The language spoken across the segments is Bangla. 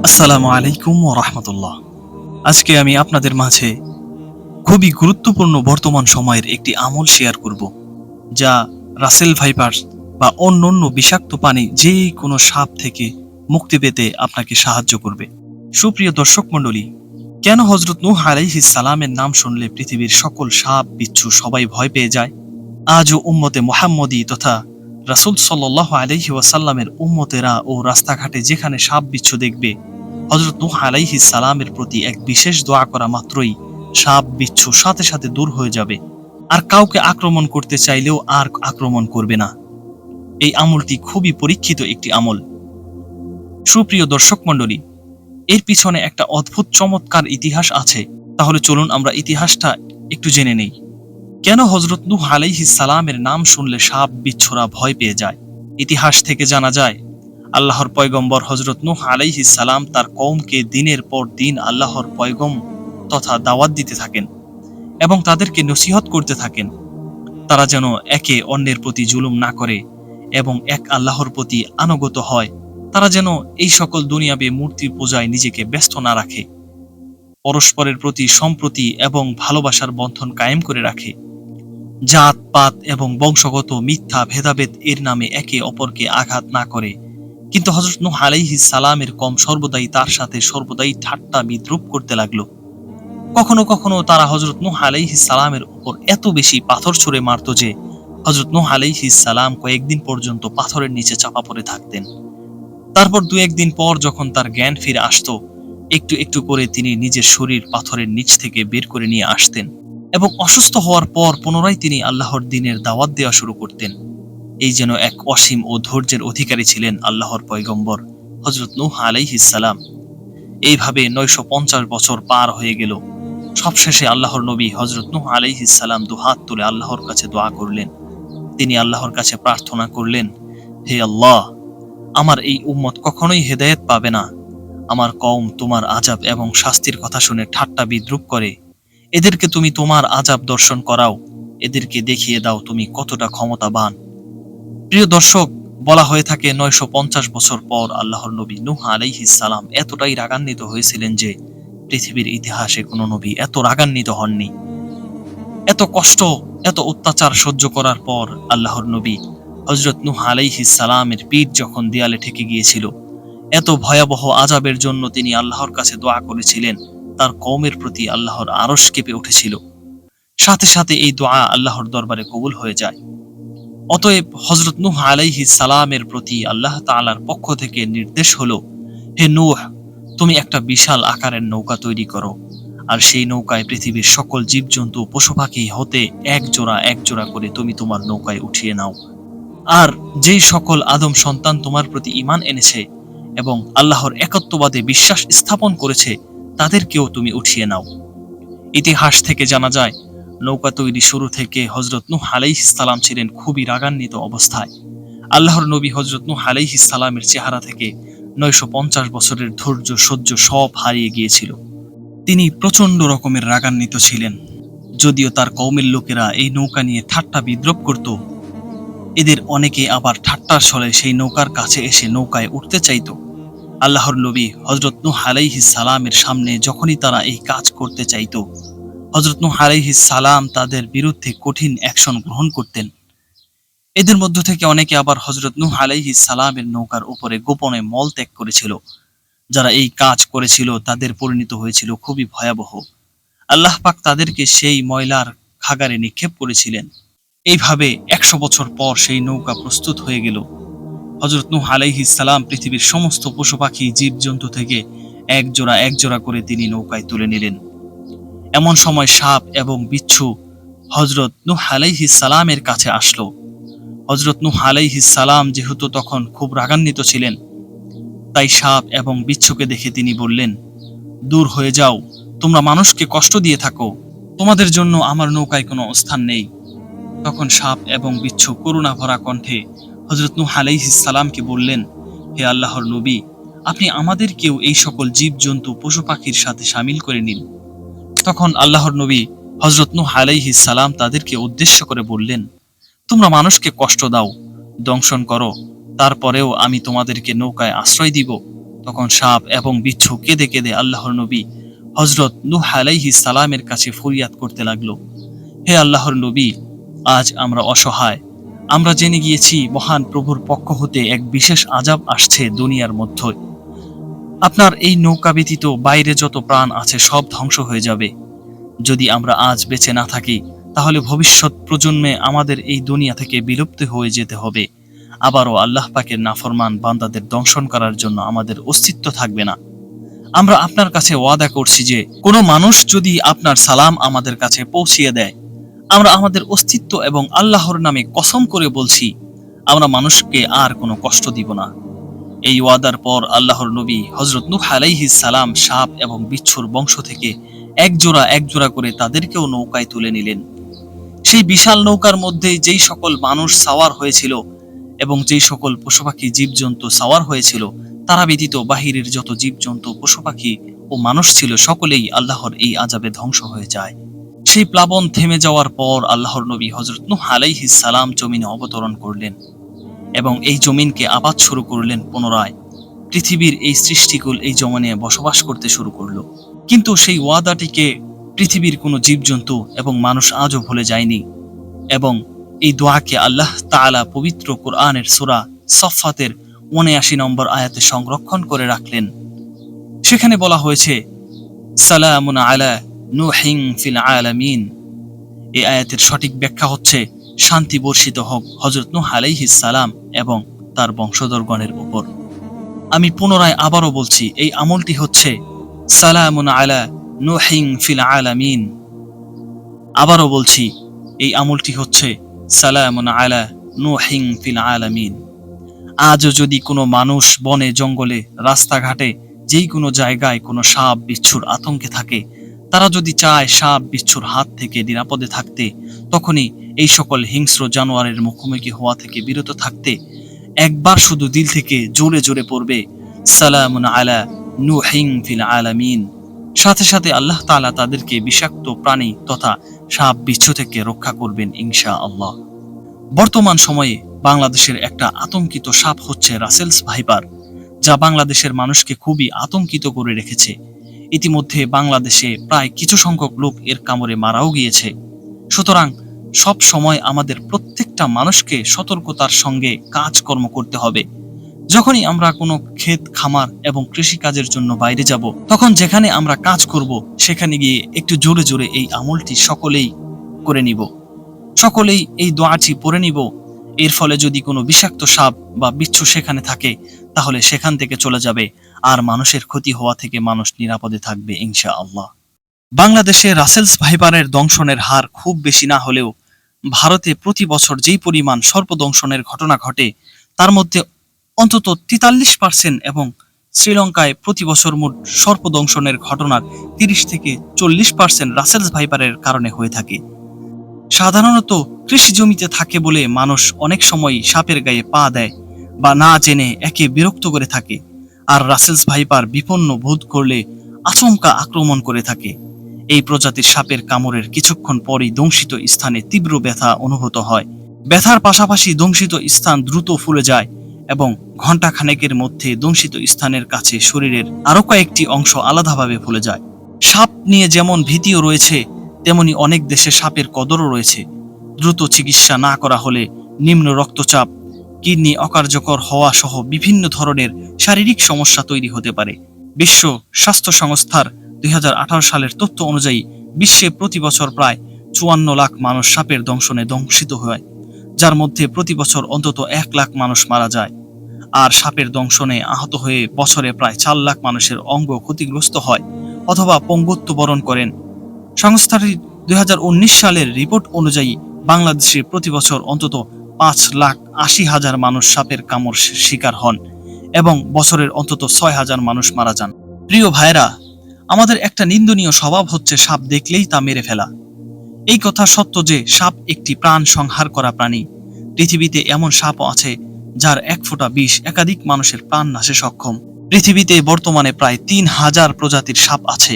আসসালামু আলাইকুম ওয়া রাহমাতুল্লাহ। আজকে আমি আপনাদের মাঝে খুবই গুরুত্বপূর্ণ বর্তমান সময়ের একটি আমল শেয়ার করব, যা রাসেল ভাইপারস বা অন্যান্য বিষাক্ত প্রাণী যে কোনো সাপ থেকে মুক্তি পেতে আপনাকে সাহায্য করবে। সুপ্রিয় দর্শক মণ্ডলী, কেন হযরত নূহ আলাইহিস সালামের নাম শুনলে পৃথিবীর সকল সাপ বিচ্ছু সবাই ভয় পেয়ে যায়? আজও উম্মতে মুহাম্মদী তথা রাসূল সাল্লাল্লাহু আলাইহি ওয়াসাল্লামের উম্মতেরা ও রাস্তাঘাটে যেখানে সাপ বিচ্ছু দেখবে, হযরত নূহ আলাইহিস সালামের প্রতি এক বিশেষ দোয়া করা মাত্রই সাপ বিচ্ছু সাথে সাথে দূর হয়ে যাবে, আর কাউকে আক্রমণ করতে চাইলেও আর আক্রমণ করবে না। এই আমলটি খুবই পরীক্ষিত একটি আমল। সুপ্রিয় দর্শক মণ্ডলী, এর পিছনে একটা অদ্ভুত চমৎকার ইতিহাস আছে। তাহলে চলুন আমরা ইতিহাসটা একটু জেনে নেই। কেন হযরত নূহ আলাইহিস সালামের নাম শুনলে সাপ বিচ্ছুরা ভয় পেয়ে যায়? ইতিহাস থেকে জানা যায়, আল্লাহর পয়গম্বর হযরত নূহ আলাইহিস সালাম তার কওমকে দিনের পর দিন আল্লাহর পয়গম তথা দাওয়াত দিতে থাকেন এবং তাদেরকে নসিহত করতে থাকেন, তারা যেন একে অন্যের প্রতি জুলুম না করে এবং এক আল্লাহর প্রতি আনুগত হয়। তারা যেন এই সকল দুনিয়াবী মূর্তি পূজায় নিজেকে ব্যস্ত না রাখে, পরস্পরের প্রতি সম্প্রতি এবং ভালোবাসার বন্ধন কায়েম করে রাখে। জাত পাত এবং বংশগত মিথ্যা ভেদাভেদ এর নামে একে অপরকে আঘাত না করে। কিন্তু হযরত নূহ আলাইহিস সালামের কওম সর্বদাই তার সাথে সর্বদাই ঠাট্টা বিদ্রূপ করতে লাগলো। কখনো কখনো তারা হযরত নূহ আলাইহিস সালামের উপর এত বেশি পাথর ছুঁড়ে মারত যে হযরত নূহ আলাইহিস সালাম কয়েকদিন পর্যন্ত পাথরের নিচে চাপা পড়ে থাকতেন। তারপর দু একদিন পর যখন তার জ্ঞান ফিরে আসতো, একটু একটু করে তিনি নিজের শরীর পাথরের নিচ থেকে বের করে নিয়ে আসতেন এবং অসুস্থ হওয়ার পর পুনরায় তিনি আল্লাহর দ্বীনের দাওয়াত দেওয়া শুরু করতেন। এই যেন এক অসীম ও ধৈর্যের অধিকারী ছিলেন আল্লাহর পয়গম্বর হযরত নূহ আলাইহিস সালাম। এইভাবে 950 বছর পার হয়ে গেল। সবশেষে আল্লাহর নবী হযরত নূহ আলাইহিস সালাম দুহাত তুলে আল্লাহর কাছে দোয়া করলেন। তিনি আল্লাহর কাছে প্রার্থনা করলেন, হে আল্লাহ, আমার এই উম্মত কখনোই হেদায়েত পাবে না। আমার কওম তোমার আযাব এবং শাস্তির কথা শুনে ঠাট্টা বিদ্রূপ করে। এদেরকে তুমি তোমার আযাব দর্শন করাও, এদেরকে দেখিয়ে দাও তুমি কতটা ক্ষমতাবান। প্রিয় দর্শক, বলা হয়ে থাকে 950 বছর পর আল্লাহর নবী নূহ আলাইহিস সালাম এতটাই রাগান্বিত হয়েছিলেন যে পৃথিবীর ইতিহাসে কোনো নবী এত রাগান্বিত হননি। এত কষ্ট, এত অত্যাচার সহ্য করার পর আল্লাহর নবী হযরত নূহ আলাইহিস সালামের পিঠ যখন দেয়ালে ঠেকে গিয়েছিল, এত ভয়াবহ আযাবের জন্য তিনি আল্লাহর কাছে দোয়া করেছিলেন, তার কওমের প্রতি আল্লাহর আরশ কেঁপে উঠেছিল। সাথে সাথে এই দোয়া আল্লাহর দরবারে কবুল হয়ে যায়। অতএব হযরত নূহ আলাইহিস সালামের প্রতি আল্লাহ তাআলার পক্ষ থেকে নির্দেশ হলো, হে নূহ, তুমি একটা বিশাল আকারের নৌকা তৈরি করো, আর সেই নৌকায় পৃথিবীর সকল জীবজন্তু পশু পাখি হতে এক জোড়া করে তুমি তোমার নৌকায় উঠিয়ে নাও। আর যেই সকল আদম সন্তান তোমার প্রতি ঈমান এনেছে এবং আল্লাহর একত্ববাদে বিশ্বাস স্থাপন করেছে, তাদেরকেও তুমি উঠিয়ে নাও। ইতিহাস থেকে জানা যায়, নৌকা তৈরি শুরু থেকে হযরত নূহ আলাইহিস সালাম ছিলেন খুবই রাগান্বিত অবস্থায়। আল্লাহর নবী হযরত নূহ আলাইহিস সালামের চেহারা থেকে 950 বছরের ধৈর্য সহ্য সব হারিয়ে গিয়েছিল। তিনি প্রচন্ড রকমের রাগান্বিত ছিলেন। যদিও তার কওমের লোকেরা এই নৌকা নিয়ে ঠাট্টা বিদ্রূপ করত, এদের অনেকে আবার ঠাট্টার ছলে সেই নৌকার কাছে এসে নৌকায় উঠতে চাইত। আল্লাহর নবী হযরত নূহ আলাইহিস সালামের সামনে যখনই তারা এই কাজ করতে চাইত, হযরত নূহ আলাইহিস সালাম তাদের বিরুদ্ধে কঠিন অ্যাকশন গ্রহণ করতেন। এদের মধ্য থেকে অনেকে আবার হযরত নূহ আলাইহিস সালামের নৌকার উপরে গোপনে মল ত্যাগ করেছিল। যারা এই কাজ করেছিল তাদের পরিণত হয়েছিল খুবই ভয়াবহ। আল্লাহ পাক তাদেরকে সেই ময়লার খাগারে নিক্ষেপ করেছিলেন। এইভাবে 100 বছর পর সেই নৌকা প্রস্তুত হয়ে গেল। হযরত নূহ আলাইহিস সালাম পৃথিবীর সমস্ত পশু পাখি জীবজন্তু থেকে এক জোড়া করে তিনি নৌকায় তুলে নিলেন। এমন সময় সাপ এবং বিচ্ছু হযরত নূহ আলাইহিস সালামের কাছে আসলো। হযরত নূহ আলাইহিস সালাম যেহেতু তখন খুব রাগান্বিত ছিলেন, তাই সাপ এবং বিচ্ছুকে দেখে তিনি বললেন, দূর হয়ে যাও, তোমরা মানুষকে কষ্ট দিয়ে থাকো, তোমাদের জন্য আমার নৌকায় কোনো স্থান নেই। তখন সাপ এবং বিচ্ছু করুণা ভরা কণ্ঠে হযরত নূহ আলাইহিস সালামকে বললেন, হে আল্লাহর নবী, আপনি আমাদেরকেও এই সকল জীবজন্তু পশু পাখির সাথে শামিল করে নিন। তখন আল্লাহর নবী হযরত নূহ আলাইহিস সালাম তাদেরকে উদ্দেশ্য করে বললেন, তোমরা মানুষকে কষ্ট দাও, দংশন করো, তারপরেও আমি তোমাদেরকে নৌকায় আশ্রয় দিব। তখন সাপ এবং বিচ্ছু কেঁদে কেঁদে আল্লাহর নবী হযরত নূহ আলাইহিস সালামের কাছে ফরিয়াদ করতে লাগলো, হে আল্লাহর নবী, আজ আমরা অসহায়। আমরা জেনে গিয়েছি মহান প্রভুর পক্ষ হতে এক বিশেষ আযাব আসছে দুনিয়ার মধ্যে। আপনার এই নৌকা ব্যতীত বাইরে যত প্রাণ আছে সব ধ্বংস হয়ে যাবে। যদি আমরা আজ বেঁচে না থাকি তাহলে ভবিষ্যৎ প্রজন্মে আমাদের এই দুনিয়া থেকে বিলুপ্ত হয়ে যেতে হবে। আবারও আল্লাহ পাকের নাফরমান বান্দাদের দংশন করার জন্য আমাদের অস্তিত্ব থাকবে না। আমরা আপনার কাছে ওয়াদা করছি যে কোনো মানুষ যদি আপনার সালাম আমাদের কাছে পৌঁছিয়ে দেয়, আমরা আমাদের অস্তিত্ব এবং আল্লাহর নামে কসম করে বলছি, আমরা মানুষকে আর কোনো কষ্ট দিব না। এই ওয়াদার পর আল্লাহর নবী হযরত নূহ আলাইহিস সালাম সাপ এবং বিচ্ছুর বংশ থেকে এক জোড়া করে তাদেরকেও নৌকায় তুলে নিলেন। সেই বিশাল নৌকার মধ্যে যেই সকল মানুষ সাওয়ার হয়েছিল এবং যেই সকল পশুপাখি জীবজন্তু সাওয়ার হয়েছিল, তারা ব্যতীত বাহিরের যত জীবজন্তু পশুপাখি ও মানুষ ছিল সকলেই আল্লাহর এই আযাবে ধ্বংস হয়ে যায়। সেই প্লাবন থেমে যাওয়ার পর আল্লাহর নবী হযরত নূহ আলাইহিস সালাম জমিনে অবতরণ করলেন এবং এই জমিনকে আবাদ শুরু করলেন পুনরায়। পৃথিবীর এই সৃষ্টিকুল এই জমিনে বসবাস করতে শুরু করলো। কিন্তু সেই ওয়াদাটিকে পৃথিবীর কোনো জীবজন্তু এবং মানুষ আজও ভুলে যায়নি এবং এই দোয়াকে আল্লাহ তাআলা পবিত্র কোরআনের সূরা সফফাতের ৭৯ নম্বর আয়াতে সংরক্ষণ করে রাখলেন। সেখানে বলা হয়েছে, সালামুন আলা নূহিন ফিল আলামিন। এই আয়াতের সঠিক ব্যাখ্যা হচ্ছে, শান্তি বর্ষিত হোক হযরত নূহ আলাইহিস সালাম এবং তার বংশধরগণের উপর। আমি পুনরায় আবারও বলছি, এই আমলটি হচ্ছে সালামুন আলা নূহিন ফিল আলামিন। আবারও বলছি, এই আমলটি হচ্ছে সালামুন আলা নূহিন ফিল আলামিন। আজও যদি কোনো মানুষ বনে জঙ্গলে রাস্তাঘাটে যেই কোনো জায়গায় কোনো সাপ বিচ্ছুর আতঙ্কে থাকে, তারা যদি চায় সাপ বিচ্ছুর হাত থেকে নিরাপদে থাকতে, তখনই এই সকল হিংস্র জানোয়ারের মুখোমুখি হওয়া থেকে বিরত থাকতে একবার শুধু দিল থেকে জোরে জোরে পড়বে সালামুন আলা নূহিন ফিল আলামিন। সাথে সাথে আল্লাহ তাআলা তাদেরকে বিষাক্ত প্রাণী তথা সাপ বিচ্ছু থেকে রক্ষা করবেন ইনশাআল্লাহ। বর্তমান সময়ে বাংলাদেশের একটা আতঙ্কিত সাপ হচ্ছে রাসেলস ভাইপার, যা বাংলাদেশের মানুষকে খুবই আতঙ্কিত করে রেখেছে। ইতিমধ্যে বাংলাদেশে প্রায় কিছু সংখ্যক লোক এর কামড়ে মারাও গিয়েছে। সুতরাং সব সময় আমাদের প্রত্যেকটা মানুষকে সতর্কতার সঙ্গে কাজকর্ম করতে হবে। যখনই আমরা কোনো ক্ষেত খামার এবং কৃষিকাজের জন্য বাইরে যাব, তখন যেখানে আমরা কাজ করব সেখানে গিয়ে একটু জোরে জোরে এই আমলটি সকলেই করে নিব, সকলেই এই দোয়াটি পড়ে নিব। এর ফলে যদি কোনো বিষাক্ত সাপ বা বিচ্ছু সেখানে থাকে, তাহলে সেখান থেকে চলে যাবে আর মানুষের ক্ষতি হওয়া থেকে মানুষ নিরাপদে থাকবে ইনশাআল্লাহ। বাংলাদেশে রাসেলস ভাইপারের দংশনের হার খুব বেশি না হলেও ভারতে প্রতি বছর যেই পরিমাণ সর্পদংশনের ঘটনা ঘটে, তার মধ্যে অন্তত ৪৩% এবং শ্রীলঙ্কায় প্রতি বছর মোট সর্পদংশনের ঘটনার ৩০ থেকে ৪০% রাসেলস ভাইপারের কারণে হয়ে থাকে। সাধারণত কৃষি জমিতে থাকে বলে মানুষ অনেক সময় সাপের গায়ে পা দেয় বা না জেনে একে বিরক্ত করে থাকে, আর রাসেলস ভাইপার বিপন্ন বোধ করলে আচমকা আক্রমণ করে থাকে। এই প্রজাতির সাপের কামড়ের কিছুক্ষণ পরই দংশিত স্থানে তীব্র ব্যথা অনুভূত হয়। ব্যথার পাশাপাশি দংশিত স্থান দ্রুত ফুলে যায় এবং ঘন্টা খানেকের মধ্যে দংশিত স্থানের কাছে শরীরের আরো কয়েকটি অংশ আলাদাভাবে ফুলে যায়। সাপ নিয়ে যেমন ভীতিও রয়েছে, তেমনি অনেক দেশে সাপের কদরও রয়েছে। দ্রুত চিকিৎসা না করা হলে নিম্ন রক্তচাপ, কিডনি অকার্যকর হওয়া সহ বিভিন্ন ধরনের শারীরিক সমস্যা তৈরি হতে পারে। বিশ্ব স্বাস্থ্য সংস্থার ২০১৮ সালের তথ্য অনুযায়ী বিশ্বে প্রতি বছর প্রায় ৫৪ লাখ মানুষ সাপের দংশনে দংশিত হয়, যার মধ্যে প্রতি বছর অন্তত ১ লাখ মানুষ মারা যায়। আর সাপের দংশনে আহত হয়ে বছরে প্রায় ৪ লাখ মানুষের অঙ্গ ক্ষতিগ্রস্ত হয় অথবা পঙ্গুত্ব বরণ করেন। সংস্থাটির ২০১৯ সালের রিপোর্ট অনুযায়ী বাংলাদেশে প্রতি বছর অন্তত ৫,৮০,০০০ মানুষ সাপের কামড় শিকার হন এবং বছরের অন্তত ৬,০০০ মানুষ মারা যান। প্রিয় ভাইরা, আমাদের একটা নিন্দনীয় স্বভাব হচ্ছে সাপ দেখলেই তা মেরে ফেলা। এই কথা সত্য যে সাপ একটি প্রাণ সংহার করা প্রাণী। পৃথিবীতে এমন সাপও আছে যার ১ ফোঁটা বিষ একাধিক মানুষের প্রাণ নাশে সক্ষম। পৃথিবীতে বর্তমানে প্রায় ৩,০০০ প্রজাতির সাপ আছে।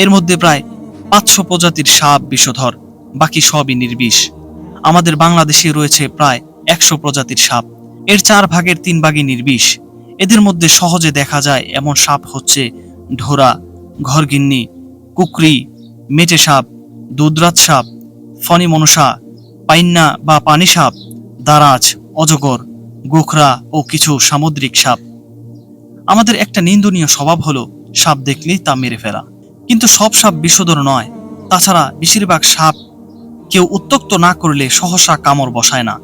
এর মধ্যে প্রায় ৫০০ প্রজাতির সাপ বিষধর, বাকি সবই নির্বিষ। আমাদের বাংলাদেশে রয়েছে প্রায় ১০০ প্রজাতির সাপ, এর ৪ ভাগের ৩ ভাগই নির্বিষ। এদের মধ্যে সহজে দেখা যায় এমন সাপ হচ্ছে ঢোরা, ঘরগিন্নি, কুকরি, মেটে সাপ, দুধরাজ সাপ, ফণি মনসা, পাইন্না বা পানি সাপ, দারাজ, অজগর, গোখরা ও কিছু সামুদ্রিক সাপ। আমাদের একটা নিন্দনীয় স্বভাব হলো সাপ দেখলেই তা মেরে ফেলা। কিন্তু সব সাপ বিষধর নয়। তাছাড়া বেশিরভাগ সাপ কেউ উত্ত্যক্ত না করলে সহসা কামড় বসায় না।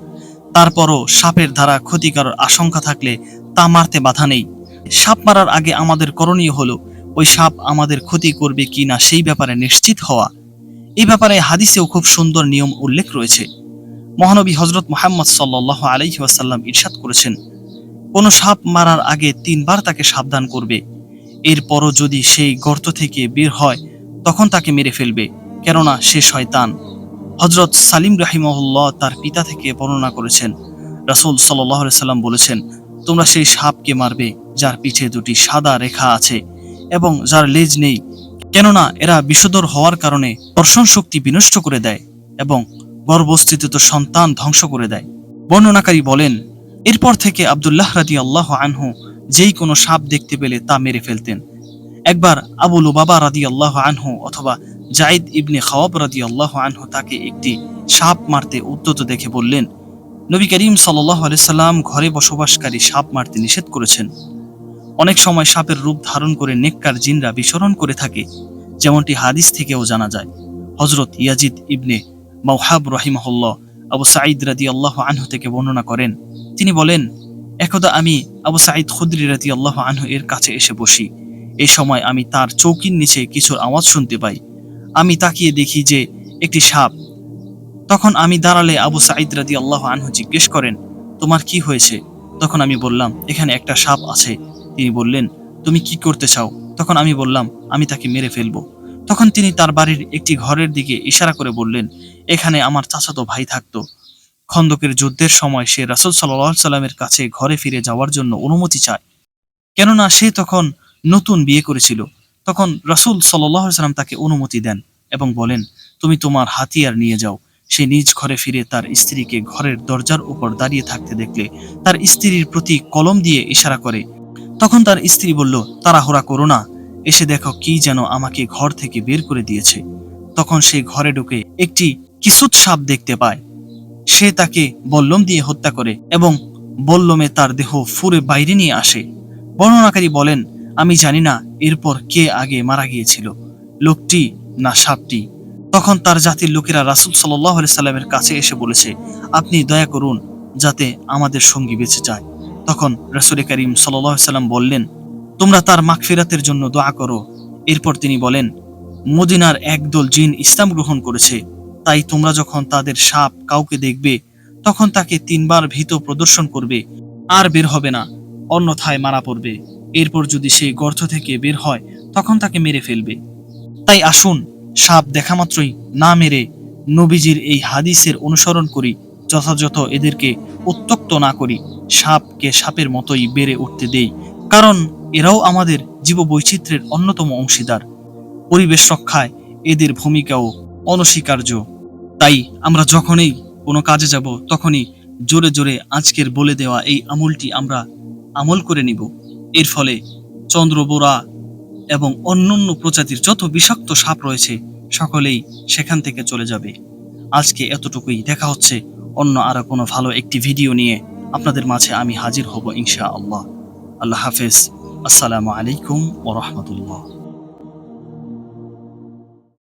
তারপরও সাপের দ্বারা ক্ষতিকর আশঙ্কা থাকলে তা মারতে বাধা নেই। সাপ মারার আগে আমাদের করণীয় হলো ওই সাপ আমাদের ক্ষতি করবে কি না সেই ব্যাপারে নিশ্চিত হওয়া। এই ব্যাপারে হাদিসেও খুব সুন্দর নিয়ম উল্লেখ রয়েছে। মহানবী হযরত মুহাম্মদ সাল্লাল্লাহু আলাইহি ওয়াসাল্লাম ইরশাদ করেছেন, কোন সাপ মারার আগে 3 বার তাকে সাবধান করবে। এরপরও যদি সেই গর্ত থেকে বের হয় তখন তাকে মেরে ফেলবে, কেননা সে শয়তান। হযরত সালিম রাহিমাহুল্লাহ তার পিতা থেকে বর্ণনা করেছেন, রাসূল সাল্লাল্লাহু আলাইহি সাল্লাম বলেছেন, তোমরা সেই সাপকে মারবে যার পিঠে 2টি সাদা রেখা আছে এবং যার লেজ নেই, কেননা এরা বিষধর হওয়ার কারণে দর্শন শক্তি বিনষ্ট করে দেয় এবং গর্ভস্থিত সন্তান ধ্বংস করে দেয়। বর্ণনাকারী বলেন, এরপর থেকে আব্দুল্লাহ রাদিয়াল্লাহু আনহু যেই কোনো সাপ দেখতে পেলে তা মেরে ফেলতেন। একবার আবু লুবাবা রাদিয়াল্লাহু আনহু অথবা জাইদ ইবনে খাওয়াব রাদিয়াল্লাহু আনহু তাকে একটি সাপ মারতে উদ্যত দেখে বললেন, নবী করিম সাল্লাল্লাহু আলাইহি সাল্লাম ঘরে বসবাসকারী সাপ মারতে নিষেধ করেছেন। অনেক সময় সাপের রূপ ধারণ করে নেককার জিনরা বিচরণ করে থাকে, যেমনটি হাদিস থেকেও জানা যায়। হযরত ইয়াজিদ ইবনে মাওহাব রাহিমাহুল্লাহ আবু সাঈদ রাদিয়াল্লাহু আনহু থেকে বর্ণনা করেন, তিনি বলেন, একদা আমি আবু সাঈদ খুদরি রাদিয়াল্লাহু আনহু এর কাছে এসে বসি। এই সময় আমি তার চৌকির নিচে কিছুর আওয়াজ শুনতে পাই। আমি তাকিয়ে দেখি যে একটি সাপ। তখন আমি দাঁড়ালে আবু সাঈদ রাদিয়াল্লাহু আনহু জিজ্ঞেস করেন, তোমার কি হয়েছে? তখন আমি বললাম, এখানে একটা সাপ আছে। তিনি বললেন, তুমি কি করতে চাও? তখন আমি বললাম, আমি তাকে মেরে ফেলবো। তখন তিনি তার বাড়ির একটি ঘরের দিকে ইশারা করে বললেন, এখানে আমার চাচাতো ভাই থাকতো। খন্দকের যুদ্ধের সময় সে রাসূল সাল্লাল্লাহু আলাইহি সাল্লামের কাছে ঘরে ফিরে যাওয়ার জন্য অনুমতি চায়, কেননা সে তখন নতুন বিয়ে করেছিল। তখন রাসূল সাল্লাল্লাহু আলাইহি সাল্লাম তাকে অনুমতি দেন এবং বলেন, তুমি তোমার হাতিয়ার নিয়ে যাও। সে নিজ ঘরে ফিরে তার স্ত্রীকে ঘরের দরজার উপর দাঁড়িয়ে থাকতে দেখলে তার স্ত্রীর প্রতি কলম দিয়ে ইশারা করে। তখন তার স্ত্রী বলল, তাড়াহুড়া করো না, এসে দেখো কি যেন আমাকে ঘর থেকে বের করে দিয়েছে। তখন সে ঘরে ঢুকে একটি কিসুত সাপ দেখতে পায়। সে তাকে বল্লম দিয়ে হত্যা করে এবং বল্লমে তার দেহ ফুঁড়ে বাইরে নিয়ে আসে। বর্ণনাকারী বলেন, আমি জানি না এরপর কে আগে মারা গিয়েছিল, লোকটি না সাপটি। তখন তার জাতির লোকেরা রাসূল সাল্লাল্লাহু আলাইহি সাল্লামের কাছে এসে বলেছে, আপনি দয়া করুন যাতে আমাদের সঙ্গী বেঁচে যায়। তখন রাসূল করিম সাল্লাল্লাহু আলাইহি সাল্লাম বললেন, তোমরা তার মাগফিরাতের জন্য দোয়া করো। এরপর তিনি বলেন, মদিনার একদল জিন ইসলাম গ্রহণ করেছে, তাই তোমরা যখন তাদের সাপ কাউকে দেখবে তখন তাকে 3 বার ভীত প্রদর্শন করবে, আর বের হবে না, অন্যথায় মারা পড়বে। এরপর যদি সে গর্ত থেকে বের হয় তখন তাকে মেরে ফেলবে। তাই আসুন সাপ দেখা মাত্রই না মেরে নবীজির এই হাদিসের অনুসরণ করি, যথাযথ এদেরকে উত্ত্যক্ত না করি, সাপকে সাপের মতোই বেড়ে উঠতে দেই, কারণ এরাও আমাদের জীববৈচিত্র্যের অন্যতম অংশীদার। পরিবেশ রক্ষায় এদের ভূমিকাও অনস্বীকার্য। তাই আমরা যখনই কোনো কাজে যাব তখনই জোরে জোরে আজকের বলে দেওয়া এই আমলটি আমরা আমল করে নিব। এর ফলে চন্দ্রবোরা এবং অন্যান্য প্রজাতির যত বিষাক্ত সাপ রয়েছে সকলেই সেখান থেকে চলে যাবে। আজকে এতটুকুই, দেখা হচ্ছে অন্য আরো কোনো ভালো একটি ভিডিও নিয়ে আপনাদের মাঝে আমি হাজির হব ইনশাআল্লাহ। আল্লাহ হাফেজ। আসসালামু আলাইকুম ওয়া রাহমাতুল্লাহ।